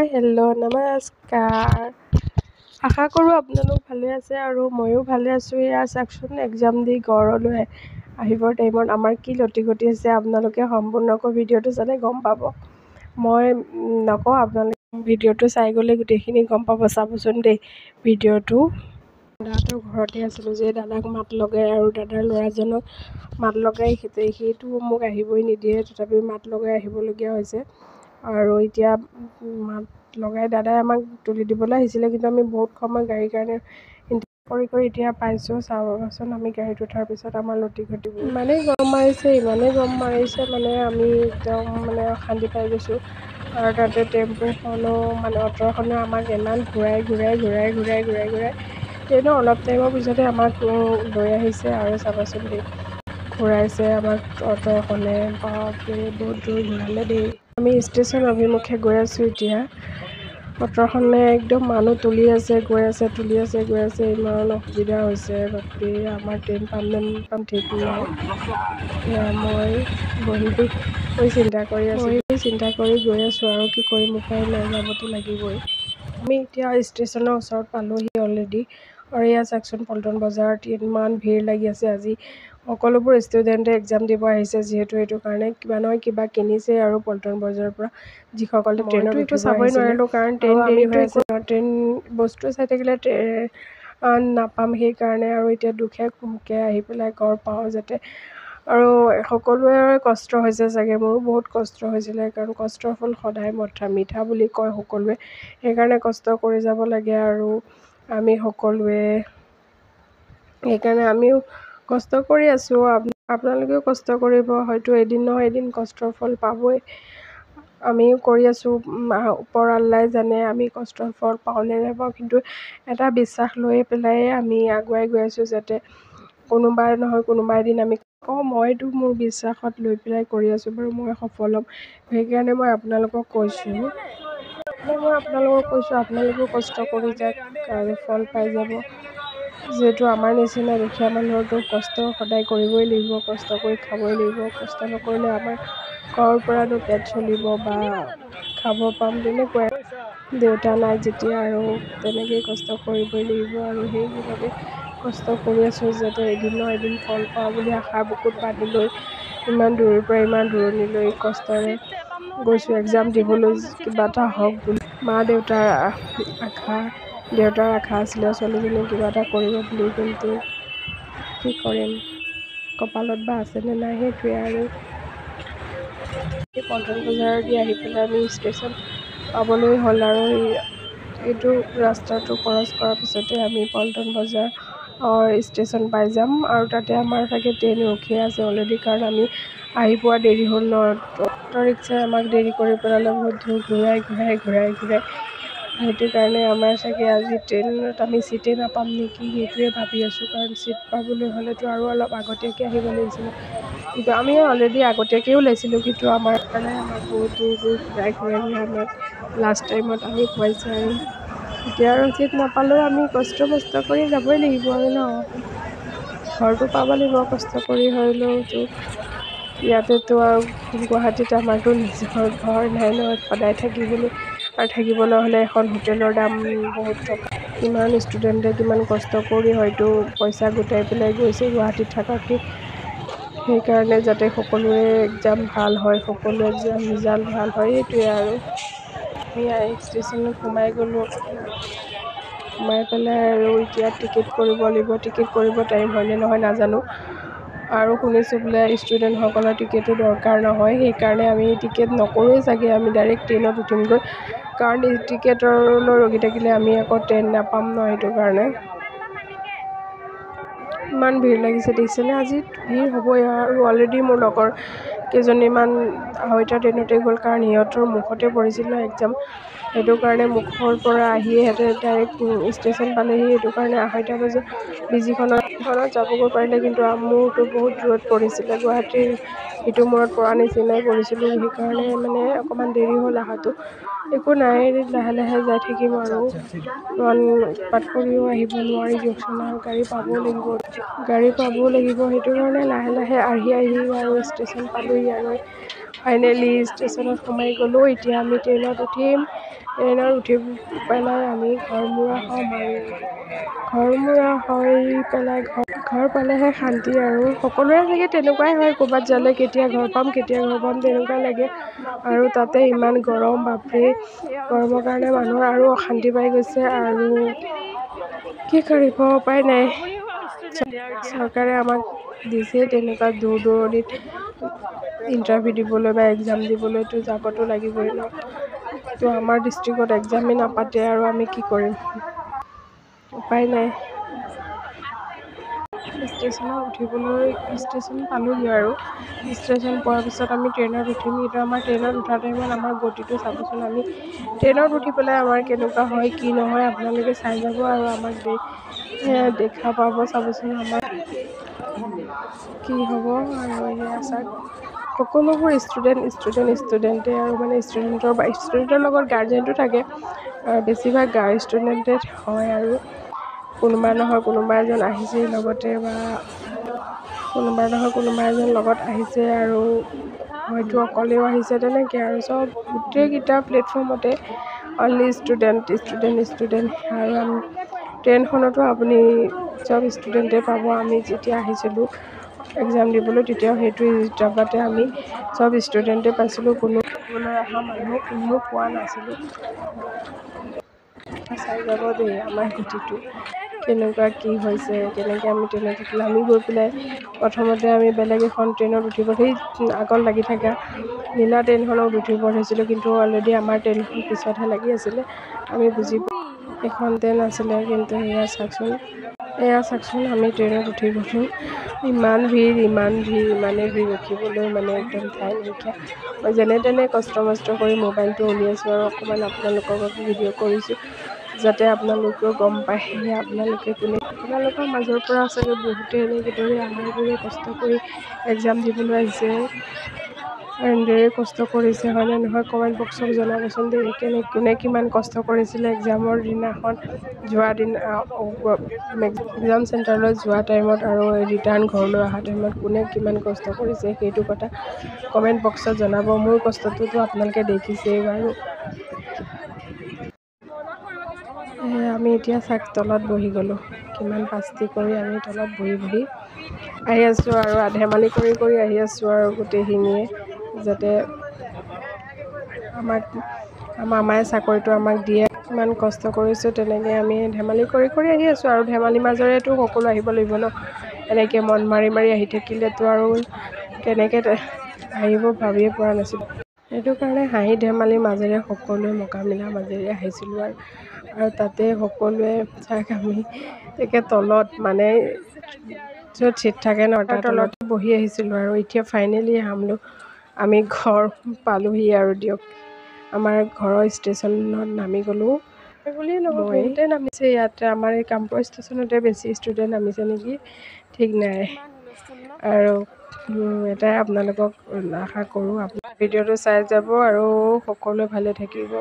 Hi hello' নমস্কাৰ। আশা কৰোঁ আপোনালোক ভালে আছে আৰু ময়ো ভালে আছোঁ। এয়া চাওকচোন, এক্সাম দি ঘৰলৈ আহিবৰ টাইমত আমাৰ কি লটি ঘটি আছে আপোনালোকে সম্পূৰ্ণকৈ ভিডিঅ'টো চালে গম পাব। মই নকওঁ, আপোনালোকে ভিডিঅ'টো চাই গ'লে গোটেইখিনি গম পাব। চাবচোন দেই ভিডিঅ'টো। দাদাহঁতৰ ঘৰতে আছিলোঁ যে দাদাক মাত লগাই আৰু দাদাৰ ল'ৰাজনক মাত লগাই সেইটো মোক আহিবই নিদিয়ে, তথাপিও মাত লগাই আহিবলগীয়া হৈছে। আৰু এতিয়া মাত লগাই দাদাই আমাক তুলি দিবলৈ আহিছিলে, কিন্তু আমি বহুত সময় গাড়ীৰ কাৰণে কৰি এতিয়া পাইছোঁ। চাবচোন, আমি গাড়ীত উঠাৰ পিছত আমাৰ লটি ঘটিব ইমানেই গৰম মাৰিছে মানে আমি একদম অশান্তি পাই গৈছোঁ। আৰু তাতে টেম্পুখনো অ'টোখনে আমাক ইমান ঘূৰাই কিন্তু অলপ টাইমৰ পিছতে আমাক লৈ আহিছে। আৰু চাবচোন দেই, ঘূৰাইছে আমাক অ'টোখনে, বাপৰে বহুত দূৰ ঘূৰালে দেই। আমি ষ্টেচন অভিমুখে গৈ আছোঁ এতিয়া। অ'টোখনে একদম মানুহ তুলি আছে, গৈ আছে, ইমান অসুবিধা হৈছে। বাপৰে, আমাৰ ট্ৰেইন পাম নে নাপাম ঠিক নাই। এয়া মই বহি চিন্তা কৰি গৈ আছোঁ আৰু কি কৰিম, উপায় নাই, যাবতো লাগিবই। আমি এতিয়া ষ্টেচনৰ ওচৰত পালোঁহি অলৰেডি। আৰু এয়া চাওকচোন, পল্টন বজাৰত ইমান ভিৰ লাগি আছে আজি। সকলোবোৰ ষ্টুডেণ্টে এক্সাম দিব আহিছে যিহেতু, সেইটো কাৰণে কিবা নহয় কিবা কিনিছে আৰু পল্টন বজাৰৰ পৰা যিসকলে ট্ৰেইনত একো চাবই নোৱাৰিলোঁ, কাৰণ ট্ৰেইন দেৰি হৈ আছে। ট্ৰেইন বস্তু চাই থাকিলে নাপাম, সেইকাৰণে আৰু এতিয়া দুখে আহি পেলাই ঘৰ পাওঁ যাতে। আৰু সকলোৰে কষ্ট হৈছে চাগে, মোৰো বহুত কষ্ট হৈছিলে, কাৰণ কষ্টৰ ফল সদায় মিঠা বুলি কয় সকলোৱে। সেইকাৰণে কষ্ট কৰি যাব লাগে আৰু আমি সকলোৱে। সেইকাৰণে আমিও কষ্ট কৰি আছোঁ, আপোনালোকেও কষ্ট কৰিব, হয়তো এদিন নহয় এদিন কষ্টৰ ফল পাবই। আমিও কৰি আছোঁ, ওপৰ আল্লাই জানে আমি কষ্টৰ ফল পাওঁ নে নাপাওঁ, কিন্তু এটা বিশ্বাস লৈ পেলাই আমি আগুৱাই গৈ আছোঁ, যাতে কোনোবা নহয় কোনোবা এদিন আমি মইতো মোৰ বিশ্বাসত লৈ পেলাই কৰি আছোঁ বাৰু, মই সফল হ'ম। সেইকাৰণে মই আপোনালোকক কৈছোঁ, আপোনালোকেও কষ্ট কৰি যাওক আৰু ফল পাই যাব। যিহেতু আমাৰ নিচিনা দুখীয়া মানুহৰতো কষ্ট সদায় কৰিবই লাগিব, কষ্ট কৰি খাবই লাগিব। কষ্ট নকৰিলে আমাৰ ঘৰৰ পৰানো পেট চলিব বা খাব পাম, তেনেকুৱাই। দেউতা নাই যেতিয়া আৰু তেনেকেই কষ্ট কৰিবই লাগিব, আৰু সেইবাবে কষ্ট কৰি আছোঁ, যাতে এদিন নহয় এদিন ফল পাওঁ বুলি আশাৰ বুকুত বান্ধি লৈ ইমান দূৰৰ পৰা ইমান দূৰণিলৈ কষ্টৰে গৈছোঁ এক্সাম দিবলৈ, কিবা এটা হওক বুলি। দেউতাৰ আশা আছিলে ছোৱালীজনীয়ে কিবা এটা কৰিব বুলি, কিন্তু কি কৰিম, কপালত বা আছেনে নাই, সেইটোৱে। আৰু পল্টন বজাৰ দি আহি পেলাই আমি ষ্টেচন পাবলৈ হ'ল, আৰু এইটো ৰাস্তাটো ক্ৰছ কৰাৰ পিছতে আমি পল্টন বজাৰ ষ্টেচন পাই যাম। আৰু তাতে আমাৰ চাগে ট্ৰেইন ৰখিয়ে আছে অলৰেডি, কাৰণ আমি আহি পোৱা দেৰি হ'ল ন। অ'টো ৰিক্সাই আমাক দেৰি কৰি পেলালে, বহুত দূৰ ঘূৰাই। সেইটো কাৰণে আমাৰ চাগে আজি ট্ৰেইনত আমি ছিটেই নাপাম নেকি, সেইটোৱে ভাবি আছোঁ। কাৰণ ছিট পাবলৈ হ'লেতো আৰু অলপ আগতীয়াকৈ আহিব লাগিছিলে, কিন্তু আমি অলৰেডি আগতীয়াকৈও ওলাইছিলোঁ, কিন্তু আমাৰ কাৰণে আমাক বহুত দূৰ ঘূৰাই আমাক লাষ্ট টাইমত আমি পোৱাইছে। আৰু এতিয়া আৰু ছিট নাপালেও আমি কষ্ট কৰি যাবই লাগিব আৰু ন, ঘৰটো পাব লাগিব কষ্ট কৰি হ'লেওতো। ইয়াতেতো আৰু গুৱাহাটীত আমাৰতো নিজৰ ঘৰ নাই ন সদায় থাকিবলৈ, আৰু থাকিবলৈ হ'লে এখন হোটেলৰ দাম বহুত টকা। কিমান ষ্টুডেণ্টে কিমান কষ্ট কৰি হয়তো পইচা গোটাই পেলাই গৈছে গুৱাহাটীত থকাকৈ। সেইকাৰণে যাতে সকলোৰে এক্সাম ভাল হয়, সকলোৰে এক্সাম ৰিজাল্ট ভাল হয়, সেইটোৱে। আৰু আমি ষ্টেচনত সোমাই গ'লোঁ, সোমাই পেলাই আৰু এতিয়া টিকেট কৰিব লাগিব। টিকেট কৰিব টাইম হয়নে নহয় নাজানো, আৰু শুনিছোঁ বোলে ষ্টুডেণ্টসকলৰ টিকেটো দৰকাৰ নহয়, সেইকাৰণে আমি টিকেট নকৰোঁৱেই চাগে, আমি ডাইৰেক্ট ট্ৰেইনত উঠিমগৈ। কাৰণ টিকেটলৈ ৰখি থাকিলে আমি আকৌ ট্ৰেইন নাপাম ন, সেইটো কাৰণে। ইমান ভিৰ লাগিছে দেখিছেনে, আজি ভিৰ হ'বই। আৰু অলৰেডি মোৰ লগৰ কেইজনীমান আঢ়ৈটা ট্ৰেইনতে গ'ল, কাৰণ সিহঁতৰ মুখতে পৰিছিল ন এক্সাম, সেইটো কাৰণে মুখৰ পৰা আহিয়ে সিহঁতে ডাইৰেক্ট ষ্টেচন পালেহি। সেইটো কাৰণে আঢ়ৈটা বজাত বিজিখনত যাবগৈ পাৰিলে, কিন্তু মোৰতো বহুত দূৰত পৰিছিলে, গুৱাহাটীৰ সিটো মূৰত পৰা নিচিনাই পৰিছিলোঁ। সেইকাৰণে অকণমান দেৰি হ'ল অহাটো। একো নাই, লাহে লাহে যাই থাকিম আৰু ইমান উৎপাত কৰিও আহিব নোৱাৰি দিয়কচোন, আৰু গাড়ী পাবও লাগিব। সেইটো কাৰণে লাহে লাহে আহি আৰু ষ্টেচন পালোঁহি। আৰু ফাইনেলি ষ্টেচনত সোমাই গ'লোঁ। এতিয়া আমি ট্ৰেইনত উঠিম। ট্ৰেইনত উঠি পেলাই আমি ঘৰমূৰা হ'ম আৰু ঘৰমূৰা হৈ পেলাই ঘৰ পালেহে শান্তি আৰু সকলোৰে চাগে তেনেকুৱাই হয়, ক'ৰবাত যালে কেতিয়া ঘৰ পাম তেনেকুৱা লাগে। আৰু তাতে ইমান গৰম, বাপৰে, গৰমৰ কাৰণে মানুহৰ আৰু অশান্তি পাই গৈছে। আৰু কি কৰিব, উপায় নাই। চৰকাৰে আমাক দিছে তেনেকুৱা দূৰ দূৰণিত ইণ্টাৰভিউ দিবলৈ বা এক্সাম দিবলৈতো যাবতো লাগিবই ন। তো আমাৰ ডিষ্ট্ৰিক্টত এক্সামেই নাপাতে আৰু আমি কি কৰিম, উপায় নাই। ষ্টেচন পালোঁগৈ আৰু ষ্টেচন পোৱাৰ পিছত আমি ট্ৰেইনত উঠিম। কিন্তু আমাৰ ট্ৰেইনত উঠাৰ টাইমত আমাৰ গতিটো চাবচোন। আমি ট্ৰেইনত উঠি পেলাই আমাৰ কেনেকুৱা হয় কি নহয় আপোনালোকে চাই যাব আৰু আমাক দেখা পাব চাবচোন আমাৰ কি হ'ব। আৰু এয়া চাওক, সকলোবোৰ ষ্টুডেণ্টে আৰু মানে ষ্টুডেণ্টৰ লগত গাৰ্জেনটো থাকে। বেছিভাগ ষ্টুডেণ্টে হয় আৰু কোনোবা নহয় কোনোবা এজন আহিছেই লগতে, বা কোনোবা এজন লগত আহিছে আৰু হয়তো অকলেও আহিছে, তেনেকৈ আৰু চব গোটেইকেইটা প্লেটফৰ্মতে অনলি ষ্টুডেণ্ট। আৰু ট্ৰেইনখনতো আপুনি চব ষ্টুডেণ্টে পাব। আমি যেতিয়া আহিছিলোঁ এক্সাম দিবলৈ তেতিয়াও সেইটো জাগাতে আমি চব ষ্টুডেণ্টে পাইছিলোঁ, কোনো ফুৰিবলৈ অহা মানুহ কোনেও পোৱা নাছিলোঁ। চাই যাব দেই আমাৰ গতিটো কেনেকুৱা কি হৈছে, কেনেকৈ আমি ট্ৰেইনত উঠিলোঁ। আমি গৈ পেলাই প্ৰথমতে আমি বেলেগ এখন ট্ৰেইনত উঠিব, সেই আগত লাগি থকা নীলা ট্ৰেইনখনত উঠিব ধৰিছিলোঁ, কিন্তু অলৰেডি আমাৰ ট্ৰেইনখন পিছতহে লাগি আছিলে। আমি বুজি এখন ট্ৰেইন আছিলে, কিন্তু এয়া চাওকচোন আমি ট্ৰেইনত উঠি গৈছোঁ। ইমানেই ভিৰ ৰখিবলৈ মানে একদম ঠাই নাইকিয়া। মই যেনে তেনে কষ্ট কৰি মোবাইলটো উলিয়াইছোঁ আৰু অকণমান আপোনালোকৰ বাবে ভিডিঅ' কৰিছোঁ, যাতে আপোনালোকেও গম পায়। সেয়া আপোনালোকৰ মাজৰ পৰা চাগে বহুতে এনেদৰে আমাৰ দৰে কষ্ট কৰি এক্সাম দিবলৈ আহিছে, এনেদৰে কষ্ট কৰিছে হয়নে নহয় কমেণ্ট বক্সত জনাবচোন দেই। কোনে কিমান কষ্ট কৰিছিলে এক্সামৰ দিনাখন, এক্সাম চেণ্টাৰলৈ যোৱা টাইমত আৰু ৰিটাৰ্ণ ঘৰলৈ অহা টাইমত কোনে কিমান কষ্ট কৰিছে সেইটো কথা কমেণ্ট বক্সত জনাব। মোৰ কষ্টটোতো আপোনালোকে দেখিছেই বাৰু। আমি এতিয়া তলত বহি গ'লোঁ। কিমান শাস্তি কৰি আমি তলত বহি আহি আছোঁ আৰু ধেমালি কৰি আহি আছোঁ আৰু গোটেইখিনিয়ে, যাতে আমাৰ মামাই চাকৰিটো আমাক দিয়ে। ইমান কষ্ট কৰিছোঁ, তেনেকৈ আমি ধেমালি কৰি আহি আছোঁ। আৰু ধেমালিৰ মাজেৰেতো সকলো আহিব লাগিব ন। এনেকৈ মন মাৰি আহি থাকিলেতো আৰু কেনেকৈ আহিব ভাবিয়ে পোৱা নাছিলোঁ। সেইটো কাৰণে হাঁহি ধেমালিৰ মাজেৰে সকলোৱে মোকামিলাৰ মাজেৰে আহিছিলোঁ। আৰু তাতে সকলোৱে চাই আমি তলত মানে য'ত ছিট থাকে ন তাৰ তলত বহি আহিছিলোঁ। আৰু এতিয়া ফাইনেলি আমি ঘৰ পালোঁহি আৰু দিয়ক, আমাৰ ঘৰৰ ষ্টেচনত নামি গ'লোঁ বুলিয়ে নহয়, বহুতে নামিছে ইয়াতে। আমাৰ এই কামপুৰ ষ্টেচনতে বেছি ষ্টুডেণ্ট নামিছে নেকি ঠিক নাই। আৰু এটাই আপোনালোকক আশা কৰোঁ, ভিডিঅ'টো চাই যাব আৰু সকলোৱে ভালে থাকিব।